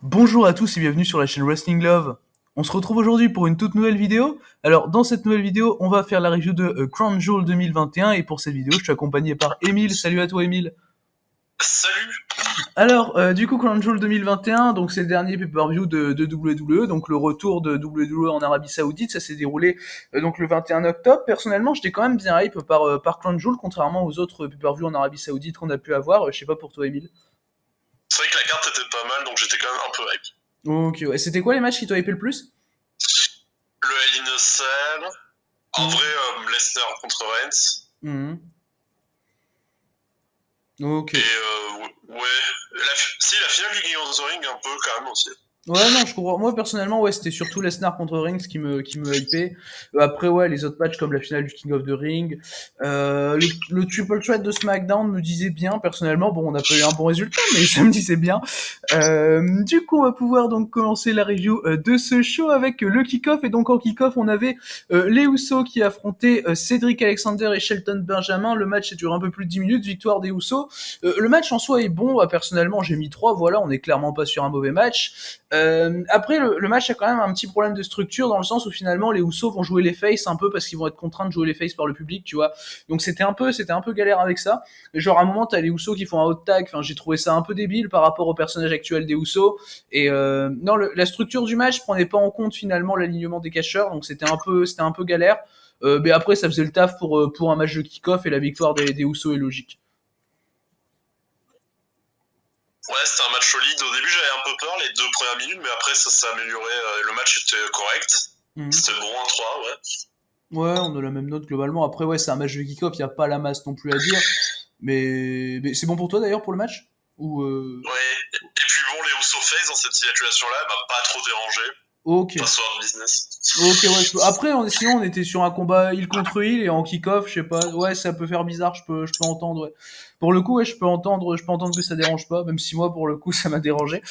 Bonjour à tous et bienvenue sur la chaîne Wrestling Love. On se retrouve aujourd'hui pour une toute nouvelle vidéo. Alors dans cette nouvelle vidéo, on va faire la review de Crown Jewel 2021 et pour cette vidéo, je suis accompagné par Emile. Salut à toi Emile. Salut. Alors du coup Crown Jewel 2021, donc c'est le dernier pay-per-view de WWE, donc le retour de WWE en Arabie Saoudite, ça s'est déroulé donc le 21 octobre. Personnellement, j'étais quand même bien hype par Crown Jewel contrairement aux autres pay-per-view en Arabie Saoudite qu'on a pu avoir. Je sais pas pour toi Emile. C'est vrai que la carte était pas mal, donc j'étais quand même un peu hype. Ok, ouais. C'était quoi les matchs qui t'ont hypé le plus? Le Hell in a Cell, en vrai, Lesnar contre Reigns. Mhm. Ok. Et ouais, la finale du King of the Ring un peu quand même aussi. Ouais, non, je comprends. Moi, personnellement, ouais, c'était surtout Lesnar contre Reigns qui me hypait. Après, ouais, les autres matchs comme la finale du King of the Ring, le Triple Threat de SmackDown me disait bien, personnellement. Bon, on n'a pas eu un bon résultat, mais ça me disait bien. Du coup, on va pouvoir donc commencer la review de ce show avec le kick-off. Et donc, en kick-off, on avait les Usos qui affrontaient Cedric Alexander et Shelton Benjamin. Le match a duré un peu plus de 10 minutes, victoire des Usos. Le match en soi est bon. Personnellement, j'ai mis 3. Voilà, on est clairement pas sur un mauvais match. Après, le match a quand même un petit problème de structure dans le sens où finalement les Usos vont jouer les faces un peu parce qu'ils vont être contraints de jouer les faces par le public, tu vois. Donc c'était un peu galère avec ça. Genre à un moment t'as les Usos qui font un hot tag. Enfin, j'ai trouvé ça un peu débile par rapport au personnage actuel des Usos. Et non, la structure du match prenait pas en compte finalement l'alignement des catcheurs, donc c'était un peu galère. Mais après, ça faisait le taf pour un match de kick-off et la victoire des Usos est logique. Ouais, c'était un match solide. Au début, j'avais un peu peur les 2 premières minutes, mais après, ça s'est amélioré. Le match était correct. C'était bon, 1-3, ouais. Ouais, on a la même note globalement. Après, ouais, c'est un match de kick-off, il n'y a pas la masse non plus à dire. Mais c'est bon pour toi d'ailleurs pour le match? Ou Ouais, et puis bon, les Uso Face dans cette situation-là, m'a pas trop dérangé. Ok. Pas soir de business. Ok, ouais. Après, sinon, on était sur un combat heal contre heal et en kick-off, je sais pas. Ouais, ça peut faire bizarre, je peux entendre. Ouais. Pour le coup, ouais, je peux entendre que ça dérange pas, même si moi, pour le coup, ça m'a dérangé.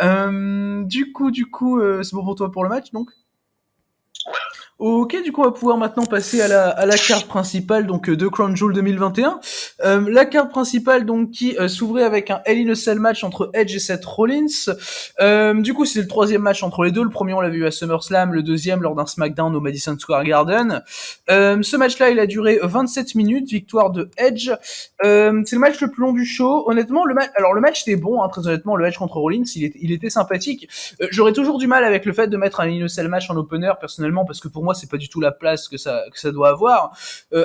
Du coup, c'est bon pour toi pour le match, donc? Ouais. Ok, du coup, on va pouvoir maintenant passer à la carte principale donc de Crown Jewel 2021. La carte principale donc qui s'ouvrait avec un Hell in a Cell match entre Edge et Seth Rollins. Du coup, c'est le troisième match entre les deux. Le premier, on l'a vu à SummerSlam, le deuxième lors d'un SmackDown au Madison Square Garden. Ce match-là, il a duré 27 minutes, victoire de Edge. C'est le match le plus long du show. Honnêtement, le match était bon, hein, très honnêtement. Le match contre Rollins, il était sympathique. J'aurais toujours du mal avec le fait de mettre un Hell in a Cell match en opener, personnellement, parce que pour moi, c'est pas du tout la place que ça doit avoir.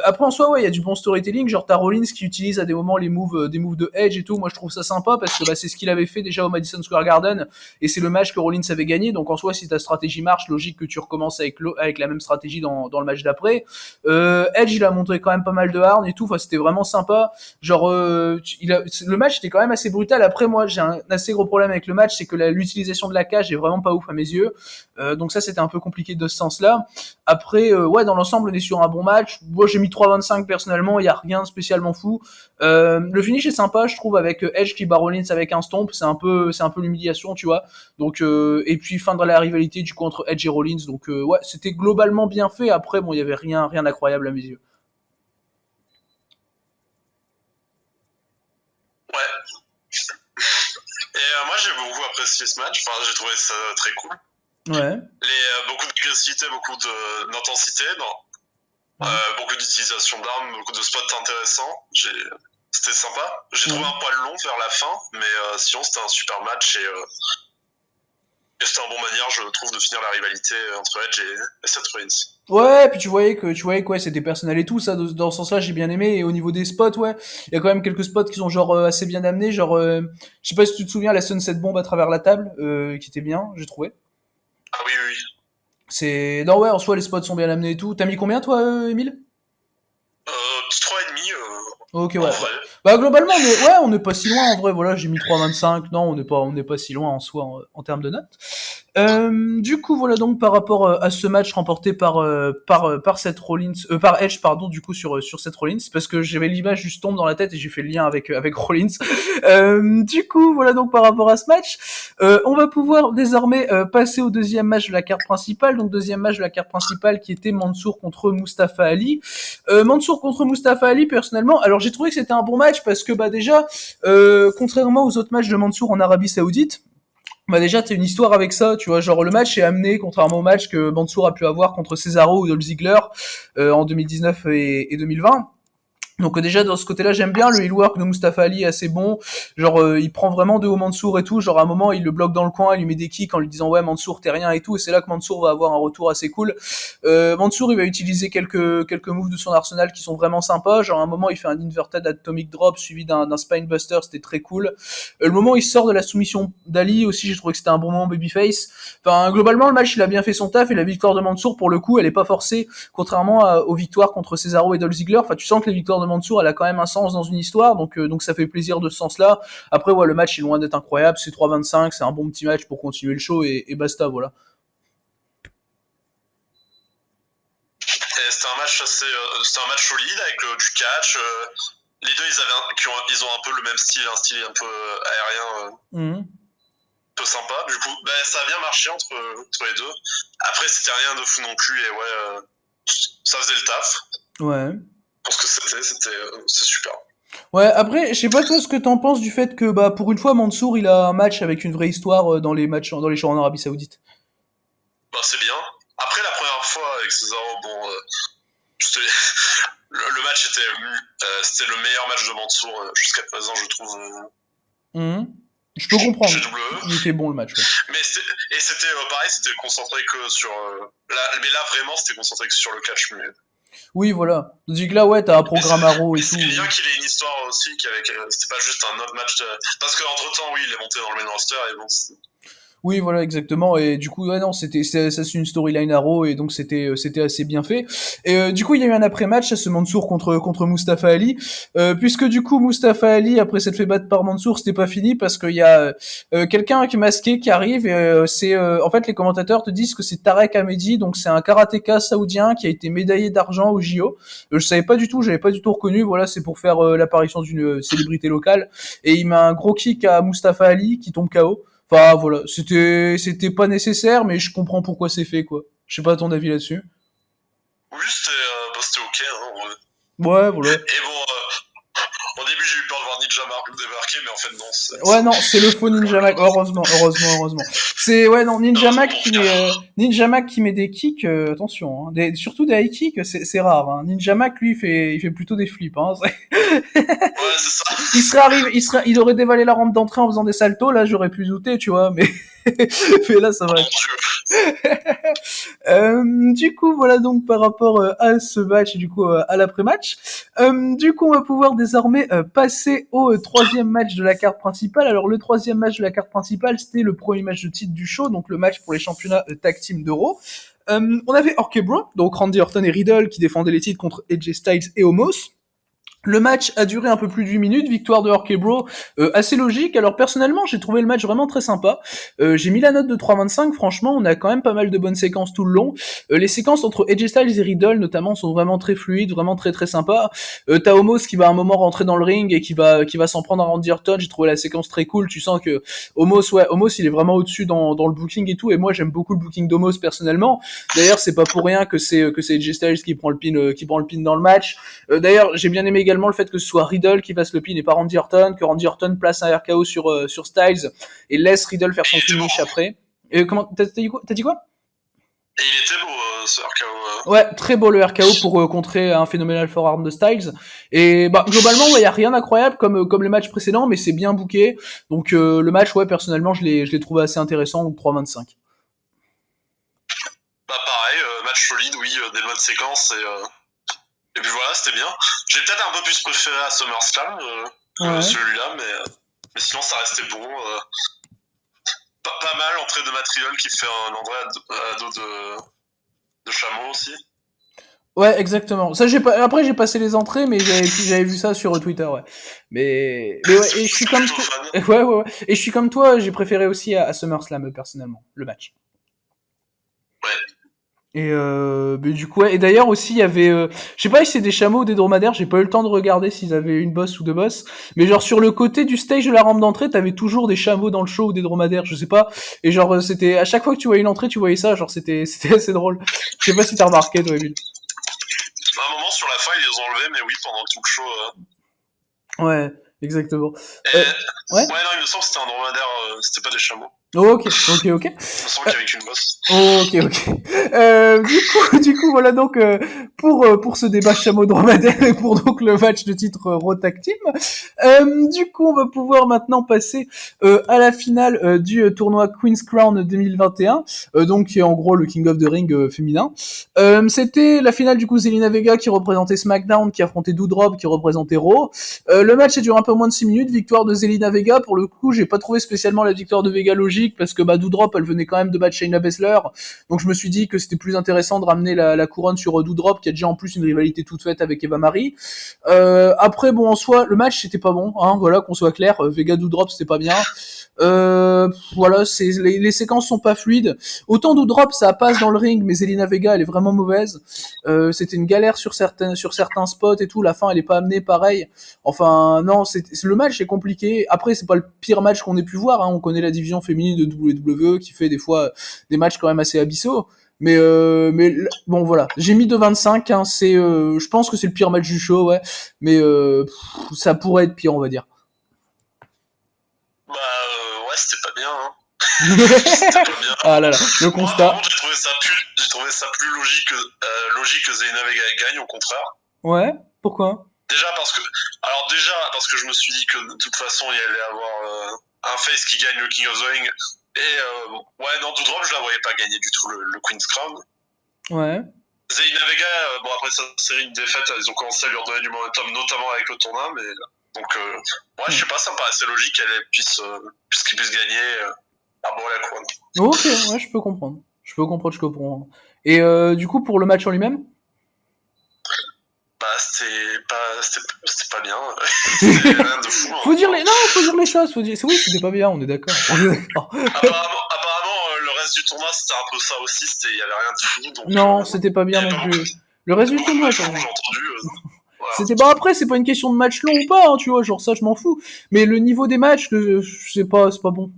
Après, en soi, ouais, il y a du bon storytelling. Genre, t'as Rollins qui utilise à des moments des moves de Edge et tout. Moi, je trouve ça sympa parce que bah, c'est ce qu'il avait fait déjà au Madison Square Garden et c'est le match que Rollins avait gagné. Donc, en soi, si ta stratégie marche, logique que tu recommences avec la même stratégie dans le match d'après. Edge, il a montré quand même pas mal de harne et tout. Enfin, c'était vraiment sympa. Genre, le match était quand même assez brutal. Après, moi, j'ai un assez gros problème avec le match, c'est que l'utilisation de la cage est vraiment pas ouf à mes yeux. Donc ça, c'était un peu compliqué de ce sens-là. Après, ouais, dans l'ensemble, on est sur un bon match. Moi, j'ai mis 3,25 personnellement. Il y a rien de spécialement fou. Le finish est sympa, je trouve, avec Edge qui bat Rollins avec un stomp. C'est un peu l'humiliation, tu vois. Donc, et puis fin de la rivalité du coup entre Edge et Rollins. Donc, ouais, c'était globalement bien fait. Après, bon, il y avait rien d'incroyable à mes yeux. Ouais. Et moi, j'ai beaucoup apprécié ce match. Enfin, j'ai trouvé ça très cool. Ouais. Beaucoup d'agressivité, beaucoup d'intensité, beaucoup d'utilisation d'armes, beaucoup de spots intéressants. C'était sympa. J'ai trouvé un poil long vers la fin, mais sinon c'était un super match et c'était un bon manière, je trouve, de finir la rivalité entre Edge et Seth Rollins. Ouais, puis tu voyais que ouais, c'était personnel et tout, ça, dans ce sens-là, j'ai bien aimé. Et au niveau des spots, ouais, il y a quand même quelques spots qui sont genre assez bien amenés. Genre, je sais pas si tu te souviens, la Sunset Bomb à travers la table, qui était bien, j'ai trouvé. Ah oui, oui, oui. Non, ouais, en soi, les spots sont bien amenés et tout. T'as mis combien, toi, Emile? 3,5 Ok, en ouais. vrai. Bah, globalement, on est pas si loin en vrai. Voilà, j'ai mis 3,25. Non, on n'est pas si loin en soi en termes de notes. Du coup, voilà donc par rapport à ce match remporté par Seth Rollins, par Edge, pardon, du coup sur Seth Rollins, parce que j'avais l'image juste tombe dans la tête et j'ai fait le lien avec Rollins. Du coup, voilà donc par rapport à ce match, on va pouvoir désormais passer au deuxième match de la carte principale. Donc deuxième match de la carte principale qui était Mansour contre Mustafa Ali. Mansour contre Mustafa Ali, personnellement, alors j'ai trouvé que c'était un bon match parce que bah déjà, contrairement aux autres matchs de Mansour en Arabie Saoudite. Bah déjà, t'as une histoire avec ça, tu vois, genre le match est amené, contrairement au match que Mansour a pu avoir contre Cesaro ou Dolph Ziggler en 2019 et 2020. Donc déjà dans ce côté-là j'aime bien le heel work de Mustafa Ali est assez bon, genre il prend vraiment de haut Mansour et tout, genre à un moment il le bloque dans le coin, il lui met des kicks en lui disant ouais Mansour t'es rien et tout, et c'est là que Mansour va avoir un retour assez cool. Mansour il va utiliser quelques moves de son arsenal qui sont vraiment sympas, genre à un moment il fait un inverted atomic drop suivi d'un spine buster, c'était très cool. Le moment où il sort de la soumission d'Ali aussi, j'ai trouvé que c'était un bon moment babyface. Enfin globalement le match il a bien fait son taf, et la victoire de Mansour pour le coup elle est pas forcée, contrairement aux victoires contre Cesaro et Dolph Ziggler. Enfin tu sens que les victoires de Mansour elle a quand même un sens dans une histoire, donc ça fait plaisir de ce sens-là. Après ouais le match est loin d'être incroyable, c'est 3-25, c'est un bon petit match pour continuer le show, et basta voilà. Et c'était un match solide avec du catch. Les deux, ils ont un peu le même style, un style un peu aérien, Mmh. peu sympa. Du coup, bah, ça a bien marché entre les deux. Après, c'était rien de fou non plus, et ouais, ça faisait le taf. Ouais. Pour ce que c'est super. Ouais, après, je sais pas toi ce que t'en penses du fait que bah pour une fois Mansour il a un match avec une vraie histoire dans les shows en Arabie Saoudite. Bah, c'est bien. Après, la première fois avec Cesaro, bon, le match c'était le meilleur match de Mansour jusqu'à présent, je trouve. Mhm. Je peux comprendre. Chez WWE. Il était bon le match. Ouais. Mais c'était pareil, c'était concentré que sur. Mais là, vraiment, c'était concentré que sur le catch. Mais Oui, voilà. Donc là, ouais, t'as un programme Arrow et mais tout. c'est bien qu'il ait une histoire aussi, c'était pas juste un autre match. Parce qu'entre temps, oui, il est monté dans le main roster et bon. Oui, voilà, exactement. Et du coup, ouais, non, ça c'est une storyline Arrow, et donc c'était assez bien fait. Et du coup, il y a eu un après-match à ce Mansour contre Mustafa Ali, puisque du coup, Mustafa Ali, après s'être fait battre par Mansour, c'était pas fini parce qu'il y a quelqu'un qui est masqué qui arrive, et c'est en fait les commentateurs te disent que c'est Tarek Hamedi, donc c'est un karatéka saoudien qui a été médaillé d'argent au JO. Je savais pas du tout, j'avais pas du tout reconnu. Voilà, c'est pour faire l'apparition d'une célébrité locale, et il met un gros kick à Mustafa Ali qui tombe KO. Enfin voilà, c'était pas nécessaire, mais je comprends pourquoi c'est fait quoi. Je sais pas ton avis là-dessus. Oui, c'était ok. Hein, Ouais, voilà. et bon, au début, j'ai eu peur de voir Ninja Mark débarquer, mais en fait, non. Ouais, non, c'est le faux Ninja Mac. Heureusement. C'est ouais, non, Ninja Mac qui met des kicks. Attention, hein, surtout des high kicks, c'est rare. Hein. Ninja Mac lui il fait plutôt des flips. Hein. Ouais, c'est ça. Il aurait dévalé la rampe d'entrée en faisant des saltos. Là, j'aurais pu douter, tu vois, mais mais là, ça va. Mon Dieu. Du coup, voilà donc par rapport à ce match et du coup à l'après-match. Du coup, on va pouvoir désormais passer au troisième match de la carte principale. Alors, le troisième match de la carte principale, c'était le premier match de titre du show, donc le match pour les championnats tag team d'Euro. On avait Orkebro, donc Randy Orton et Riddle qui défendaient les titres contre AJ Styles et Omos. Le match a duré un peu plus de 8 minutes, victoire de Orkebro, assez logique. Alors personnellement, j'ai trouvé le match vraiment très sympa. J'ai mis la note de 3,25, franchement, on a quand même pas mal de bonnes séquences tout le long. Les séquences entre AJ Styles et Riddle notamment sont vraiment très fluides, vraiment très très sympas. T'as Omos qui va à un moment rentrer dans le ring et qui va s'en prendre à Randy Orton, j'ai trouvé la séquence très cool, tu sens que Omos il est vraiment au-dessus dans le booking et tout, et moi j'aime beaucoup le booking d'Omos personnellement. D'ailleurs, c'est pas pour rien que c'est AJ Styles qui prend le pin dans le match. D'ailleurs, j'ai bien aimé également le fait que ce soit Riddle qui fasse le pin et pas Randy Orton, que Randy Orton place un RKO sur Styles et laisse Riddle faire son finish après. Et comment t'as dit quoi? Et il était beau, ce RKO. Ouais, très beau le RKO pour contrer un phénoménal forearm de Styles. Et bah globalement, ouais, y a rien d'incroyable comme le match précédent, mais c'est bien booké. Donc le match, ouais, personnellement, je l'ai trouvé assez intéressant, donc 3,25. Bah pareil, match solide, oui, des bonnes séquences, et puis voilà, c'était bien. J'ai peut-être un peu plus préféré à SummerSlam que celui-là, mais sinon ça restait bon. Pas mal, entrée de Matt Riddle qui fait un André à dos de chameau aussi. Ouais, exactement. Ça, après, j'ai passé les entrées, mais j'avais vu ça sur Twitter, ouais. Mais ouais, et je suis comme toi. Ouais. Et je suis comme toi, j'ai préféré aussi à SummerSlam, personnellement, le match. Ouais. Et mais du coup, ouais. Et d'ailleurs aussi, il y avait, je sais pas si c'est des chameaux ou des dromadaires, j'ai pas eu le temps de regarder s'ils avaient une bosse ou deux bosses. Mais genre sur le côté du stage de la rampe d'entrée, t'avais toujours des chameaux dans le show ou des dromadaires, je sais pas. Et genre c'était à chaque fois que tu voyais une entrée, tu voyais ça, genre c'était assez drôle. Je sais pas si t'as remarqué, toi, Emile. À un moment sur la fin, ils les ont enlevés, mais oui, pendant tout le show. Ouais, exactement. Ouais, Ouais. non, il me semble que c'était un dromadaire, c'était pas des chameaux. Ok. Je sens qu'il y avait qu'une bosse. Ok. Du coup, voilà donc pour ce débat chameau dromadaire et pour donc le match de titre Raw Tag Team. Du coup, on va pouvoir maintenant passer à la finale du tournoi Queen's Crown 2021, donc qui est en gros le King of the Ring féminin. C'était la finale du coup Zelina Vega qui représentait SmackDown, qui affrontait Doudrop qui représentait Raw. Le match a duré un peu moins de 6 minutes, victoire de Zelina Vega. Pour le coup, j'ai pas trouvé spécialement la victoire de Vega logique parce que Doudrop elle venait quand même de battre Shayna Baszler, donc je me suis dit que c'était plus intéressant de ramener la couronne sur Doudrop qui a déjà en plus une rivalité toute faite avec Eva Marie. Après bon en soi le match c'était pas bon, hein, voilà qu'on soit clair, Vega Doudrop c'était pas bien. Voilà, les séquences sont pas fluides. Autant Doudrop ça passe dans le ring, mais Zelina Vega elle est vraiment mauvaise. C'était une galère sur certains spots et tout. La fin elle est pas amenée pareil. Enfin non, le match est compliqué. Après c'est pas le pire match qu'on ait pu voir. Hein. On connaît la division féminine de WWE qui fait des fois des matchs quand même assez abyssaux. Mais bon voilà, j'ai mis de 25. Hein, je pense que c'est le pire match du show, ouais. Mais ça pourrait être pire, on va dire. Ouais, c'était pas bien. Hein. C'était pas bien. Ah là là, le constat. Moi, vraiment, j'ai trouvé ça plus logique que Zelina Vega gagne, au contraire. Ouais, pourquoi? Déjà parce que je me suis dit que de toute façon il allait avoir un face qui gagne le King of the Ring. Et ouais, non, Doudrop, je la voyais pas gagner du tout le Queen's Crown. Ouais. Zelina Vega, bon, après sa série de défaites, ils ont commencé à lui redonner du momentum, notamment avec le tournoi, mais donc, ouais, je sais pas, ça me paraissait logique qu'elle puisse gagner la couronne. Ok, ouais, je peux comprendre. Et du coup, pour le match en lui-même? C'était pas bien. C'était rien de fou. Faut dire les choses. Oui, c'était pas bien, on est d'accord. Apparemment, le reste du tournoi, c'était un peu ça aussi. Il y avait rien de fou. Donc, non, c'était pas bien non plus. Le reste du tournoi, j'ai entendu. Voilà. C'était après, c'est pas une question de match long ou pas, hein, tu vois, genre ça je m'en fous. Mais le niveau des matchs, c'est pas bon.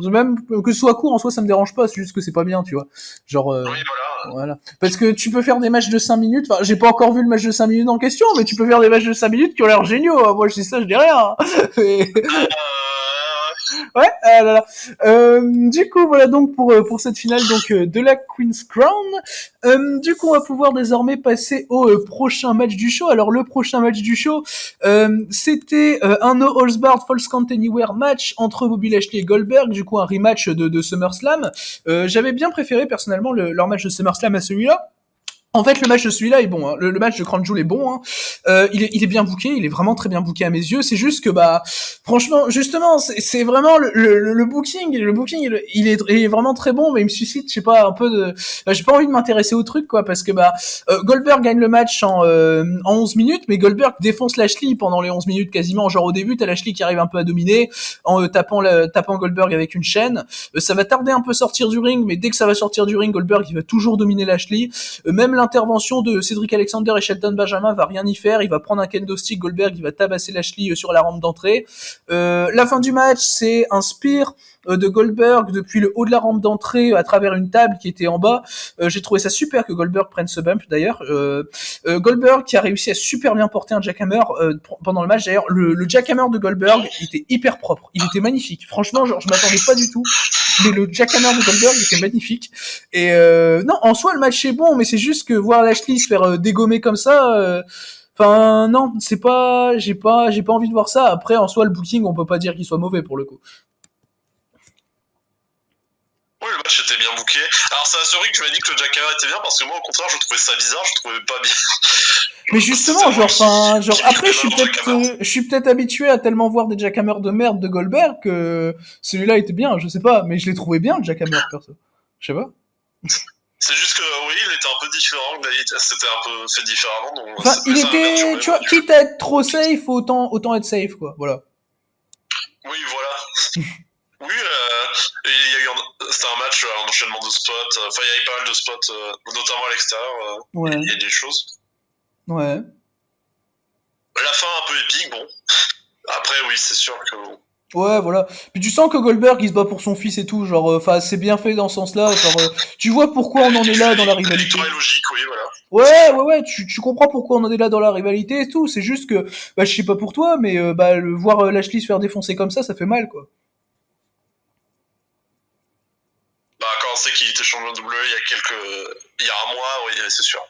Même que ce soit court en soi, ça me dérange pas, c'est juste que c'est pas bien, tu vois. Genre oui, voilà. Parce que tu peux faire des matchs de 5 minutes, enfin j'ai pas encore vu le match de 5 minutes en question, mais tu peux faire des matchs de 5 minutes qui ont l'air géniaux. Hein. Moi je dis ça, je dis rien. Hein. Ouais, ah là là. Du coup, voilà donc pour cette finale donc de la Queen's Crown. Du coup, on va pouvoir désormais passer au prochain match du show. Alors, le prochain match du show, c'était un No Holds Barred Falls Count Anywhere match entre Bobby Lashley et Goldberg. Du coup, un rematch de SummerSlam. J'avais bien préféré personnellement leur match de SummerSlam à celui-là. En fait, le match de celui-là est bon. Hein. Le match de Crown Jewel est bon. Hein. Il est bien booké. Il est vraiment très bien booké à mes yeux. C'est juste que franchement, justement, c'est vraiment le booking. Le booking, il est vraiment très bon, mais il me suscite, je sais pas, un peu de. J'ai pas envie de m'intéresser au truc, quoi, parce que Goldberg gagne le match en 11 minutes, mais Goldberg défonce Lashley pendant les 11 minutes quasiment. Genre au début, t'as Lashley qui arrive un peu à dominer en tapant Goldberg avec une chaîne. Ça va tarder un peu sortir du ring, mais dès que ça va sortir du ring, Goldberg il va toujours dominer Lashley. Même l'intervention de Cedric Alexander et Shelton Benjamin va rien y faire. Il va prendre un kendo stick, Goldberg il va tabasser Lashley sur la rampe d'entrée. La fin du match, c'est un spear de Goldberg depuis le haut de la rampe d'entrée à travers une table qui était en bas. J'ai trouvé ça super que Goldberg prenne ce bump d'ailleurs. Goldberg qui a réussi à super bien porter un jackhammer pendant le match. D'ailleurs, le jackhammer de Goldberg il était hyper propre. Il était magnifique. Franchement, genre je m'attendais pas du tout. Mais le jackhammer de Goldberg était magnifique. Et non, en soi le match est bon, mais c'est juste que voir Lashley se faire dégommer comme ça. Enfin non, j'ai pas envie de voir ça. Après en soi le booking, on peut pas dire qu'il soit mauvais pour le coup. Oui, le match était bien booké. Alors c'est la surprise que tu m'as dit que le jackhammer était bien parce que moi au contraire je trouvais ça bizarre, je trouvais pas bien. Mais justement, genre après je suis peut-être habitué à tellement voir des jackhammers de merde de Goldberg que celui-là était bien, je sais pas, mais je l'ai trouvé bien le jackhammer perso. Je sais pas. C'est juste que oui, il était un peu différent, c'était un peu fait différemment. Donc enfin, il était, tu vois, quitte à être trop safe, autant être safe, quoi. Voilà. Oui, voilà. Oui, c'était un match, un enchaînement de spots. Enfin, il y avait pas mal de spots, notamment à l'extérieur. Ouais. Il y a des choses. Ouais. La fin un peu épique, bon. Après, oui, c'est sûr que. Ouais, voilà. Puis tu sens que Goldberg il se bat pour son fils et tout, genre, enfin, c'est bien fait dans ce sens-là. Genre, tu vois pourquoi on en est là dans la rivalité. La victoire est logique, oui, voilà. Ouais, tu comprends pourquoi on en est là dans la rivalité et tout. C'est juste que, je sais pas pour toi, mais voir Lashley se faire défoncer comme ça fait mal, quoi. pensais qu'il était champion de WWE il y a un mois, oui, c'est sûr.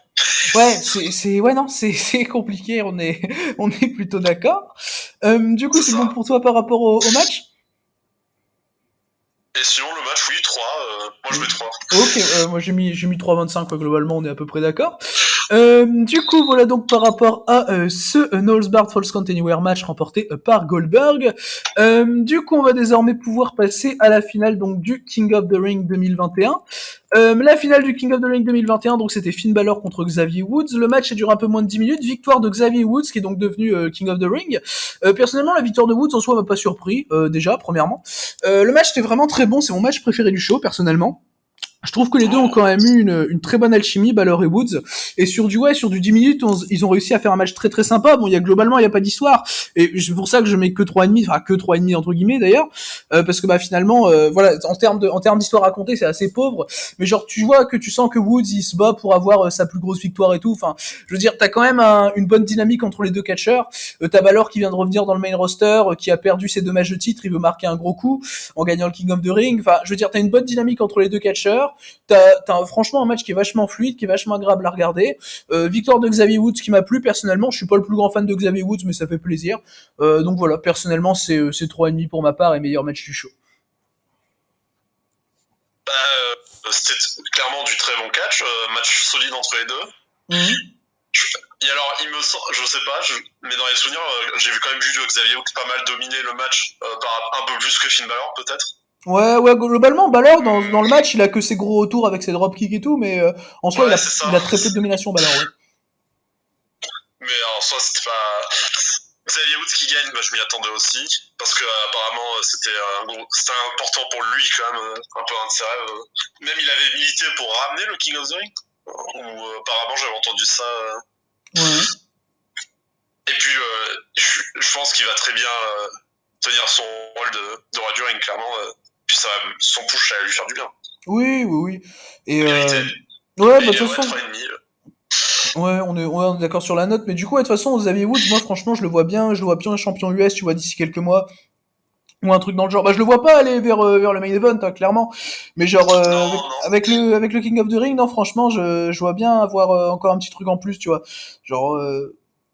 Ouais, non, c'est compliqué, on est plutôt d'accord. Du coup, c'est bon pour toi par rapport au match? Et sinon, le match, oui, 3. Moi, je mets 3. Ok, moi j'ai mis 3,25, quoi, globalement, on est à peu près d'accord. Du coup, voilà donc par rapport à ce Knowles Bard Falls Count Anywhere match remporté par Goldberg. Du coup, on va désormais pouvoir passer à la finale donc du King of the Ring 2021. La finale du King of the Ring 2021, donc c'était Finn Balor contre Xavier Woods. Le match a duré un peu moins de 10 minutes. Victoire de Xavier Woods, qui est donc devenu King of the Ring. Personnellement, la victoire de Woods en soi m'a pas surpris, déjà, premièrement. Le match était vraiment très bon, c'est mon match préféré du show, personnellement. Je trouve que les deux ont quand même eu une très bonne alchimie, Balor et Woods. Et sur du 10 minutes, ils ont réussi à faire un match très très sympa. Bon, globalement, il y a pas d'histoire. Et c'est pour ça que je mets que 3,5, enfin que 3,5 entre guillemets d'ailleurs. Parce que bah finalement, voilà, en termes d'histoire racontée, c'est assez pauvre. Mais genre, tu vois que tu sens que Woods, il se bat pour avoir sa plus grosse victoire et tout. Enfin, je veux dire, t'as quand même une bonne dynamique entre les deux catcheurs. T'as Balor qui vient de revenir dans le main roster, qui a perdu ses 2 matchs de titre, il veut marquer un gros coup en gagnant le King of the Ring. Enfin, je veux dire, t'as une bonne dynamique entre les deux catcheurs. T'as franchement un match qui est vachement fluide, qui est vachement agréable à regarder. Victoire de Xavier Woods qui m'a plu personnellement. Je suis pas le plus grand fan de Xavier Woods, mais ça fait plaisir. Donc voilà, personnellement, c'est 3,5 pour ma part et meilleur match du show. C'était clairement du très bon catch, match solide entre les deux. Et alors, je sais pas, mais dans les souvenirs, j'ai quand même vu Xavier Woods pas mal dominer le match, par un peu plus que Finn Balor peut-être. Ouais, globalement, Balor, dans le match, il a que ses gros retours avec ses dropkicks et tout, mais en soi, il a très peu de domination, Balor, ouais. Mais en soi, c'était pas... Xavier Woods qui gagne, bah, je m'y attendais aussi, parce que apparemment c'était important pour lui quand même, un peu un de ses rêves. Même il avait milité pour ramener le King of the Ring, ou apparemment j'avais entendu ça. Ouais. Et puis je pense qu'il va très bien tenir son rôle de roi du ring, clairement. Puis son push, ça va lui faire du bien. Oui. Et ouais, bah de toute façon. 3,5. Ouais, on est d'accord sur la note, mais du coup, de toute façon, Xavier Woods, moi, franchement, je le vois bien champion US, tu vois, d'ici quelques mois, ou un truc dans le genre. Bah, je le vois pas aller vers le main event, hein, clairement, mais genre, avec le King of the Ring, non, franchement, je vois bien avoir encore un petit truc en plus, tu vois. Genre,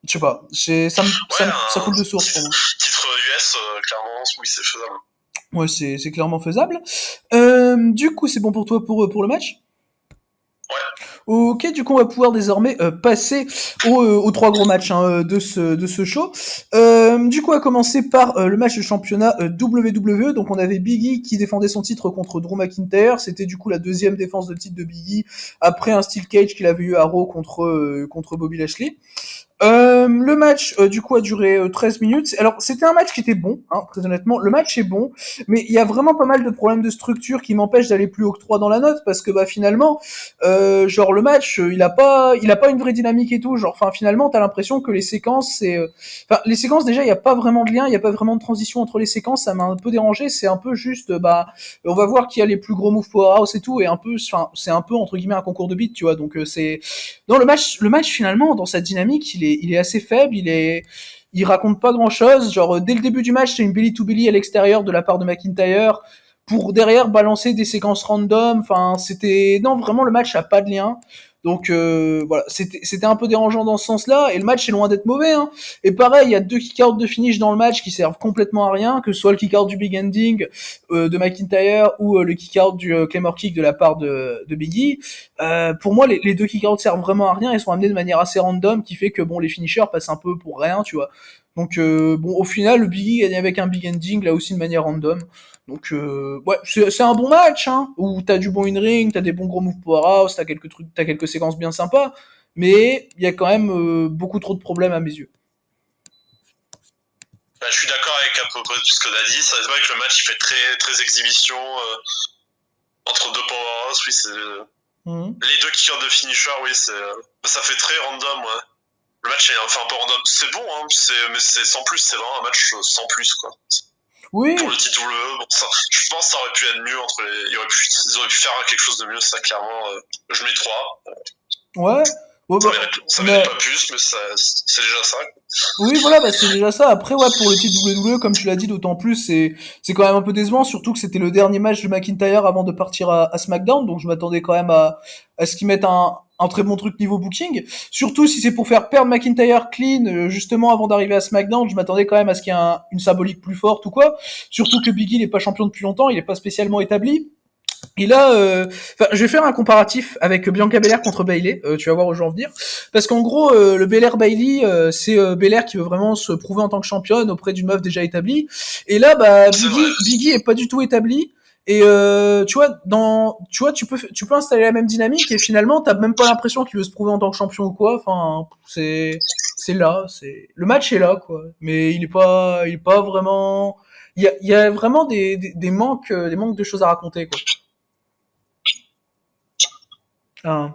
je sais pas, ça coule de source pour moi. Titre US, clairement, oui, c'est faisable. Ouais, c'est clairement faisable. Du coup, c'est bon pour toi pour le match? Ouais. Ok, du coup, on va pouvoir désormais passer aux 3 gros matchs de ce show. Du coup, on va commencer par le match de championnat WWE. Donc, on avait Big E qui défendait son titre contre Drew McIntyre. C'était du coup la deuxième défense de titre de Big E après un Steel Cage qu'il avait eu à Raw contre Bobby Lashley. Le match, du coup, a duré 13 minutes. Alors, c'était un match qui était bon, hein, très honnêtement. Le match est bon, mais il y a vraiment pas mal de problèmes de structure qui m'empêchent d'aller plus haut que 3 dans la note, parce que bah finalement, genre le match, il a pas une vraie dynamique et tout. Genre, enfin, finalement, t'as l'impression que les séquences, les séquences déjà, il y a pas vraiment de lien, il y a pas vraiment de transition entre les séquences. Ça m'a un peu dérangé. C'est un peu juste, bah, on va voir qui a les plus gros moves powerhouse et tout, et un peu, enfin, c'est un peu entre guillemets un concours de beat, tu vois. Donc c'est, non, le match finalement, dans sa dynamique, il est assez faible, il raconte pas grand chose. Genre, dès le début du match, c'est une belly to belly à l'extérieur de la part de McIntyre pour derrière balancer des séquences random. Enfin, non, vraiment, le match a pas de lien. Donc voilà, c'était un peu dérangeant dans ce sens-là, et le match est loin d'être mauvais. Hein. Et pareil, il y a 2 kick-outs de finish dans le match qui servent complètement à rien, que ce soit le kick-out du Big Ending de McIntyre ou le kick-out du Claymore Kick de la part de Big E. Pour moi, les 2 kick-outs servent vraiment à rien, ils sont amenés de manière assez random, qui fait que bon, les finishers passent un peu pour rien, tu vois. Donc bon, au final, le Big E gagne avec un Big Ending, là aussi de manière random. Donc ouais, c'est un bon match, hein, où t'as du bon in-ring, t'as des bons gros moves powerhouse, t'as quelques trucs, t'as quelques séquences bien sympas, mais il y a quand même beaucoup trop de problèmes à mes yeux. Bah, je suis d'accord avec à peu près tout ce que t'as dit. C'est vrai que le match il fait très, très exhibition entre 2 powerhouse, oui, c'est... Les 2 kickers de finisher, oui, ça fait très random, ouais. Le match est enfin un peu random. C'est bon, hein, mais c'est sans plus, c'est vraiment un match sans plus, quoi. Oui. Pour le titre WWE, bon, ça, je pense que ça aurait pu être mieux ils auraient pu faire quelque chose de mieux, ça, clairement. Je mets 3. Ouais. Ça mérite pas plus, mais c'est déjà ça. Oui, voilà, bah c'est déjà ça. Après, ouais, pour le titre WWE, comme tu l'as dit, d'autant plus, c'est quand même un peu décevant, surtout que c'était le dernier match de McIntyre avant de partir à SmackDown, donc je m'attendais quand même à ce qu'ils mettent un très bon truc niveau booking. Surtout si c'est pour faire perdre McIntyre clean, justement avant d'arriver à SmackDown, je m'attendais quand même à ce qu'il y ait une symbolique plus forte ou quoi. Surtout que Big E n'est pas champion depuis longtemps, il est pas spécialement établi. Et là, je vais faire un comparatif avec Bianca Belair contre Bayley. Tu vas voir où je veux en venir. Parce qu'en gros, le Belair Bayley, c'est Belair qui veut vraiment se prouver en tant que championne auprès d'une meuf déjà établie. Et là, bah, Biggie est pas du tout établi. Et tu vois, tu peux installer la même dynamique et finalement, t'as même pas l'impression qu'il veut se prouver en tant que champion ou quoi. Enfin, c'est là, c'est le match est là quoi. Mais il est pas vraiment. Il y a vraiment des manques de choses à raconter quoi. Ah.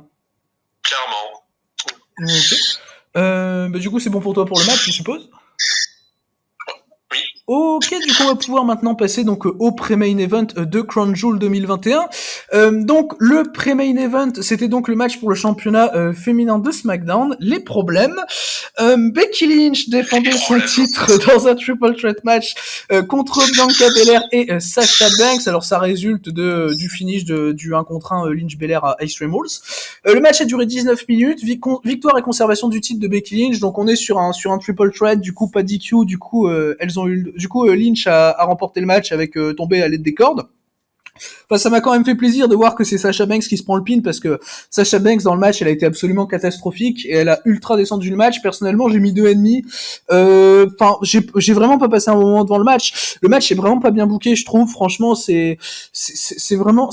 Clairement. Ok. Bah, du coup, c'est bon pour toi pour le match, je suppose. Oui. Ok, du coup, on va pouvoir maintenant passer donc au pré-main event de Crown Jewel 2021. Donc, le pré-main event, c'était donc le match pour le championnat féminin de SmackDown. Les problèmes. Becky Lynch défendait son titre dans un triple threat match contre Bianca Belair et Sasha Banks. Alors, ça résulte du finish du 1 contre 1 Lynch Belair à Extreme Rules. Le match a duré 19 minutes. Victoire et conservation du titre de Becky Lynch. Donc, on est sur un triple threat. Du coup, pas DQ. Du coup, Lynch a remporté le match avec tombé à l'aide des cordes. Enfin, ça m'a quand même fait plaisir de voir que c'est Sasha Banks qui se prend le pin parce que Sasha Banks dans le match, elle a été absolument catastrophique et elle a ultra descendu le match. Personnellement, j'ai mis 2,5. Enfin, j'ai vraiment pas passé un bon moment devant le match. Le match est vraiment pas bien booké, je trouve. Franchement, c'est vraiment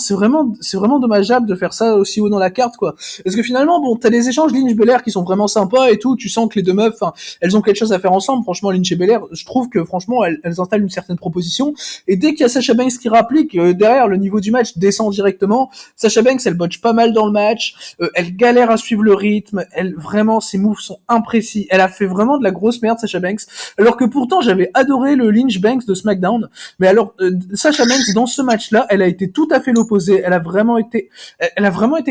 dommageable de faire ça aussi haut dans la carte, quoi. Parce que finalement, bon, t'as des échanges Lynch Belair qui sont vraiment sympas et tout. Tu sens que les deux meufs, enfin, elles ont quelque chose à faire ensemble. Franchement, Lynch et Belair, je trouve que franchement, elles installent une certaine proposition. Et dès qu'il y a Sasha Banks qui rapplique, derrière, le niveau du match descend directement. Sasha Banks, elle botche pas mal dans le match. Elle galère à suivre le rythme. Vraiment, ses moves sont imprécis. Elle a fait vraiment de la grosse merde, Sasha Banks. Alors que pourtant, j'avais adoré le Lynch Banks de SmackDown. Mais alors, Sasha Banks, dans ce match-là, elle a été tout à fait l'opposé. Elle a vraiment été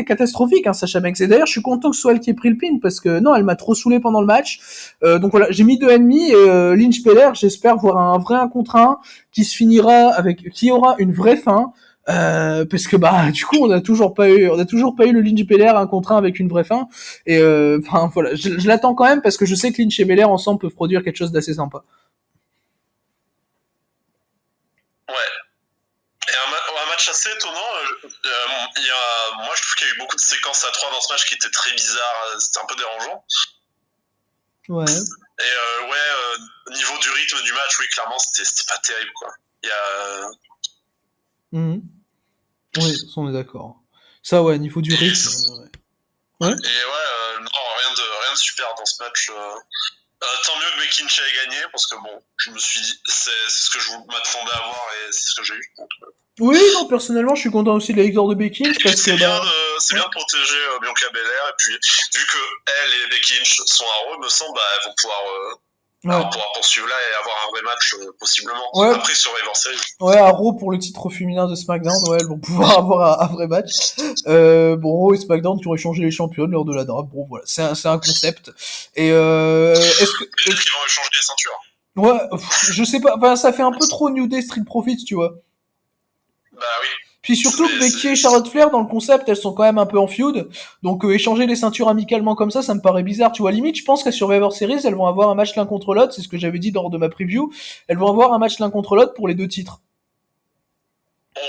catastrophique, hein, Sasha Banks. Et d'ailleurs, je suis content que ce soit elle qui ait pris le pin parce que non, elle m'a trop saoulé pendant le match. Donc voilà, j'ai mis 2,5 et Lynch Belair, j'espère voir un vrai 1 contre 1 qui aura une vraie fin. Parce que bah du coup on a toujours pas eu le Lynch Belair 1 contre 1 avec une vraie fin et enfin voilà, je l'attends quand même parce que je sais que Lynch et Belair ensemble peuvent produire quelque chose d'assez sympa. Ouais. Et un match assez étonnant. Moi, je trouve qu'il y a eu beaucoup de séquences à 3 dans ce match qui étaient très bizarres. C'était un peu dérangeant. Ouais. Et niveau du rythme du match, oui, clairement, c'était pas terrible, quoi. Il y a. Oui, ça on est d'accord. Ça ouais, niveau du rythme. Ouais. Et non, rien de super dans ce match. Tant mieux que Becky Lynch ait gagné parce que bon, je me suis dit c'est ce que je m'attendais à voir et c'est ce que j'ai eu. Donc, oui, non, personnellement, je suis content aussi de la victoire de Becky Lynch parce que c'est bien de protéger Bianca Belair et puis vu que elle et Becky Lynch sont à Raw, me semble, elles vont pouvoir poursuivre là et avoir un vrai match possiblement. Ouais. Après Survivor Series. Ouais, à Raw pour le titre féminin de SmackDown, ouais, elles vont pouvoir avoir un vrai match. Bon, Raw et SmackDown qui auraient changé les championnes lors de la draft. Bon, voilà, c'est un concept. Et est-ce que ils vont changer les ceintures. Ouais, je sais pas. Enfin, ça fait un peu trop New Day Street Profits, tu vois. Bah oui. Puis surtout que Becky et Charlotte Flair, dans le concept, elles sont quand même un peu en feud. Donc échanger les ceintures amicalement comme ça me paraît bizarre. Tu vois, limite, je pense qu'à Survivor Series, elles vont avoir un match l'un contre l'autre. C'est ce que j'avais dit lors de ma preview. Elles vont avoir un match l'un contre l'autre pour les 2 titres. Oh.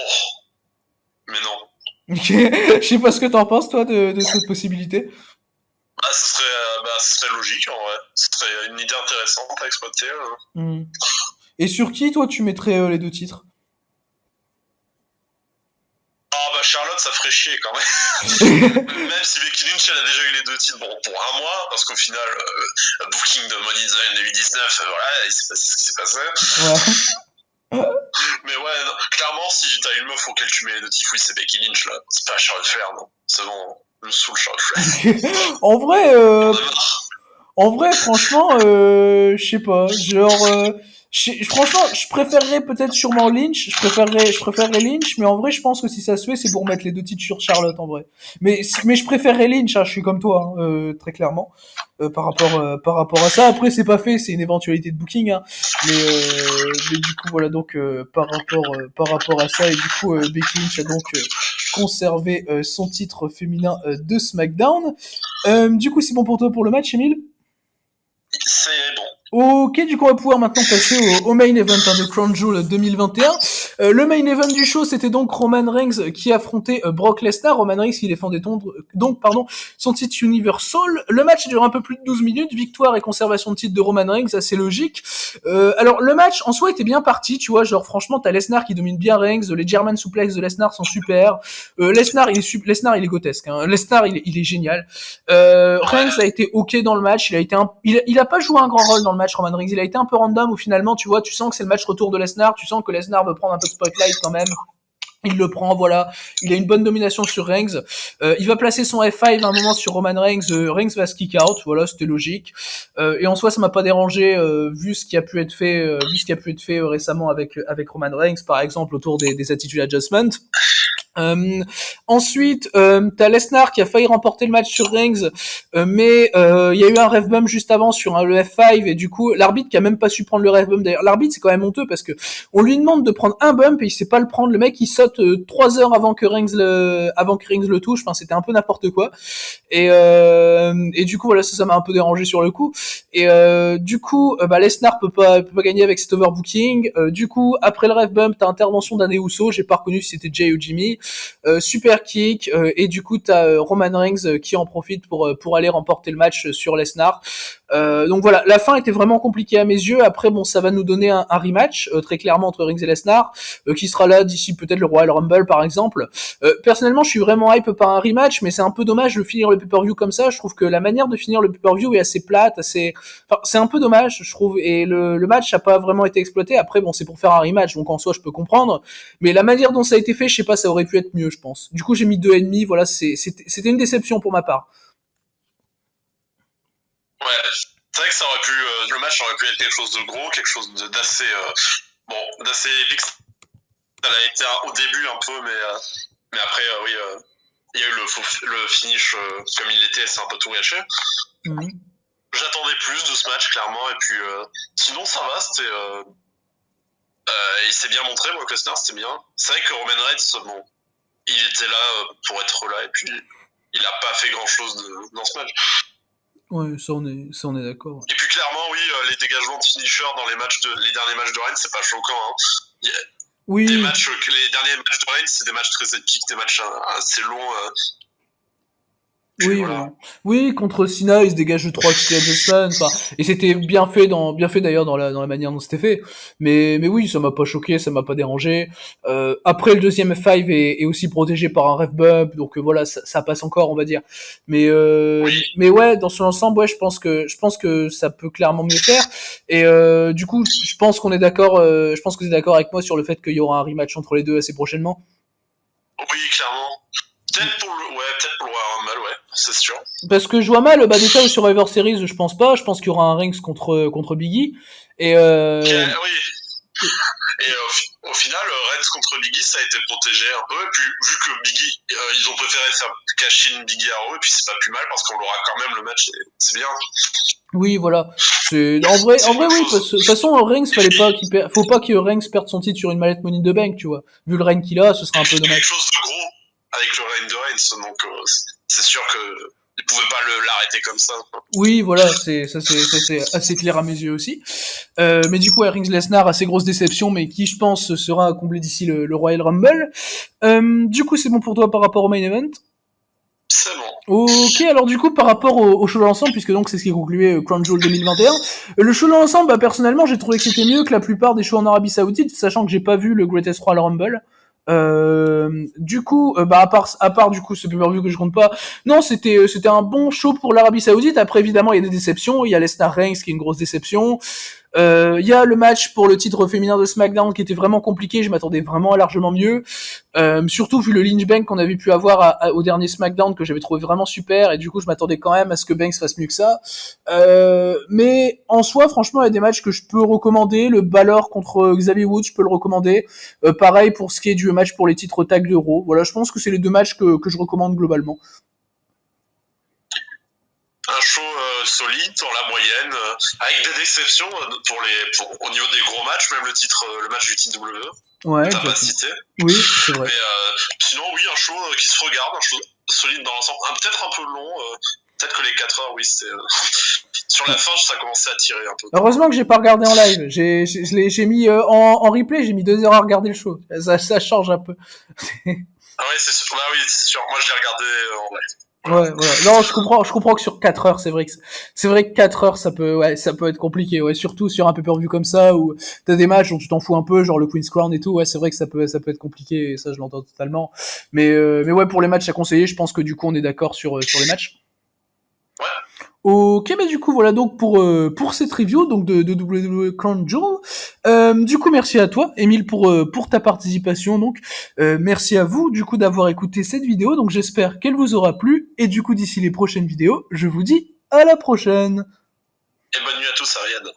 Mais non. Ok. Je sais pas ce que t'en penses, toi, de cette possibilité. Ce serait logique, en vrai. Ce serait une idée intéressante à exploiter. Et sur qui, toi, tu mettrais les 2 titres? Charlotte, ça ferait chier quand même. Même si Becky Lynch, elle a déjà eu les 2 titres, bon, pour un mois, parce qu'au final, le booking de Money in the Bank 2019, voilà, il s'est passé ce qui s'est passé. Ouais. Mais ouais, non, clairement, si t'as une meuf auquel tu mets les 2 titres, oui, c'est Becky Lynch, là. C'est pas Charlotte Flair, non. C'est bon, le saoul Charlotte Flair. En vrai, franchement, je sais pas. Genre, Franchement, je préférerais peut-être sûrement Lynch. Je préférerais Lynch, mais en vrai, je pense que si ça se fait, c'est pour mettre les deux titres sur Charlotte, en vrai. Mais je préférerais Lynch. Hein, je suis comme toi, hein, très clairement, par rapport à ça. Après, c'est pas fait, c'est une éventualité de booking, hein. Mais du coup, voilà. Donc, par rapport à ça, et du coup, Becky Lynch a donc conservé son titre féminin de SmackDown. Du coup, c'est bon pour toi pour le match, Emile? C'est bon. Ok, du coup, on va pouvoir maintenant passer au main event hein, de Crown Jewel 2021. Le main event du show, c'était donc Roman Reigns qui affrontait Brock Lesnar. Roman Reigns qui défendait son titre Universal. Le match dure un peu plus de 12 minutes. Victoire et conservation de titre de Roman Reigns, assez logique. Alors, le match, en soi, était bien parti, tu vois. Genre, franchement, t'as Lesnar qui domine bien Reigns. Les German suplex de Lesnar sont super. Lesnar, il est grotesque. Hein. Lesnar, il est génial. Reigns a été ok dans le match. Il a pas joué un grand rôle dans le match, Roman Reigns. Il a été un peu random où finalement, tu vois, tu sens que c'est le match retour de Lesnar. Tu sens que Lesnar veut prendre un peu de spotlight quand même. Il le prend, voilà. Il a une bonne domination sur Reigns. Il va placer son F5 à un moment sur Roman Reigns. Reigns va se kick out. Voilà, c'était logique. Et en soi, ça m'a pas dérangé vu ce qui a pu être fait, récemment avec Roman Reigns, par exemple autour des attitude adjustments. Ensuite, t'as Lesnar qui a failli remporter le match sur Reigns, mais il y a eu un ref bump juste avant sur le F5 et du coup l'arbitre qui a même pas su prendre le ref bump. D'ailleurs, l'arbitre c'est quand même honteux parce que on lui demande de prendre un bump et il sait pas le prendre. Le mec il saute 3 heures avant que Reigns le touche. Enfin, c'était un peu n'importe quoi. Et du coup voilà, ça m'a un peu dérangé sur le coup. Et du coup, Lesnar peut pas gagner avec cet overbooking. Du coup, après le ref bump, t'as intervention d'un Uso. J'ai pas reconnu si c'était Jay ou Jimmy. Super kick et du coup t'as Roman Reigns qui en profite pour aller remporter le match sur Lesnar. Donc voilà, la fin était vraiment compliquée à mes yeux. Après bon, ça va nous donner un rematch très clairement entre Reigns et Lesnar qui sera là d'ici peut-être le Royal Rumble par exemple. Personnellement, je suis vraiment hype par un rematch, mais c'est un peu dommage de finir le pay-per-view comme ça. Je trouve que la manière de finir le pay-per-view est assez plate, enfin, c'est un peu dommage, je trouve. Et le match n'a pas vraiment été exploité. Après bon, c'est pour faire un rematch, donc en soi je peux comprendre. Mais la manière dont ça a été fait, je sais pas, ça aurait pu être mieux, je pense. Du coup, j'ai mis 2,5. Voilà, c'était une déception pour ma part. Ouais, c'est vrai que ça aurait pu, le match aurait pu être quelque chose de gros, quelque chose d'assez, d'assez épique. Ça l'a été au début un peu, mais après, oui, il y a eu le finish comme il l'était, c'est un peu tout gâché. Mmh. J'attendais plus de ce match, clairement, et puis sinon, ça va, c'était. Il s'est bien montré, Brock Lesnar, c'était bien. C'est vrai que Roman Reigns, bon, il était là pour être là, et puis il a pas fait grand chose dans ce match. Ouais, ça on est d'accord. Et puis clairement, oui, les dégagements de finisher dans les derniers matchs de Reigns, c'est pas choquant. Hein. Oui. Les derniers matchs de Reigns, c'est des matchs très épiques, des matchs assez longs. Oui, voilà. voilà. Oui, contre Cena, il se dégage de 3 City Adjustments, enfin, et c'était bien fait d'ailleurs dans la manière dont c'était fait. Mais oui, ça m'a pas choqué, ça m'a pas dérangé. Après, le deuxième F5 est aussi protégé par un ref bump, donc voilà, ça passe encore, on va dire. Mais ouais, dans son ensemble, ouais, je pense que ça peut clairement mieux faire. Et du coup, je pense qu'on est d'accord, je pense que vous êtes d'accord avec moi sur le fait qu'il y aura un rematch entre les deux assez prochainement. Oui, clairement. Peut-être pour le Royal Rumble, ouais, c'est sûr. Parce que je vois mal, déjà au Survivor Series, je pense pas. Je pense qu'il y aura un Reigns contre Biggie. Et oui. Et au final, Reigns contre Biggie, ça a été protégé un peu. Et puis, vu que Biggie, ils ont préféré faire cash-in Biggie à eux, et puis c'est pas plus mal parce qu'on l'aura quand même le match, c'est bien. Oui, voilà. En vrai, oui. De toute façon, Reigns, faut pas que Reigns perde son titre sur une mallette Money in the Bank, tu vois. Vu le règne qu'il a, ce serait un peu dommage. Quelque chose de gros avec le règne de Reigns, donc c'est sûr que ils pouvaient pas l'arrêter comme ça. Oui, voilà, c'est assez clair à mes yeux aussi. Mais du coup, Reigns Lesnar, assez grosse déception, mais qui, je pense, sera comblé d'ici le Royal Rumble. Du coup, c'est bon pour toi par rapport au main event? C'est bon. Ok, alors du coup, par rapport au show d'ensemble, puisque donc c'est ce qui concluait Crown Jewel 2021, le show d'ensemble, personnellement, j'ai trouvé que c'était mieux que la plupart des shows en Arabie Saoudite, sachant que j'ai pas vu le Greatest Royal Rumble. Du coup, à part du coup ce pay-per-view que je compte pas, non, c'était un bon show pour l'Arabie Saoudite. Après, évidemment, il y a des déceptions. Il y a Lesnar Reigns qui est une grosse déception. Il y a le match pour le titre féminin de SmackDown qui était vraiment compliqué, je m'attendais vraiment à largement mieux. Surtout vu le Lynch Bank qu'on avait pu avoir au dernier SmackDown que j'avais trouvé vraiment super, et du coup je m'attendais quand même à ce que Banks fasse mieux que ça. Mais en soi, franchement, il y a des matchs que je peux recommander. Le Balor contre Xavier Woods, je peux le recommander. Pareil pour ce qui est du match pour les titres tag de Raw. Voilà, je pense que c'est les deux matchs que je recommande globalement. Un show solide dans la moyenne, avec des déceptions au niveau des gros matchs, même le match du TW. Ouais, t'as pas cité. Oui, c'est vrai. Mais sinon, oui, un show qui se regarde, un show solide dans l'ensemble, peut-être un peu long. Peut-être que les 4 heures, oui, c'était. Sur la fin, ça commençait à tirer un peu. Heureusement que j'ai pas regardé en live. J'ai mis en replay, j'ai mis 2 heures à regarder le show. Ça change un peu. Ah ouais, c'est sûr. Bah oui, c'est sûr. Moi, je l'ai regardé en live. Ouais, voilà. Non, je comprends que sur 4 heures, c'est vrai que 4 heures, ça peut être compliqué, ouais. Surtout sur un pay-per-view comme ça, où t'as des matchs dont tu t'en fous un peu, genre le Queen's Crown et tout, ouais, c'est vrai que ça peut être compliqué, et ça, je l'entends totalement. Mais ouais, pour les matchs à conseiller, je pense que du coup, on est d'accord sur les matchs. Ouais. Ok, bah du coup voilà donc pour cette review donc de WWE Crown Jewel. Du coup merci à toi Émile pour ta participation donc merci à vous du coup d'avoir écouté cette vidéo donc j'espère qu'elle vous aura plu et du coup d'ici les prochaines vidéos je vous dis à la prochaine. Et bonne nuit à tous, Ariad.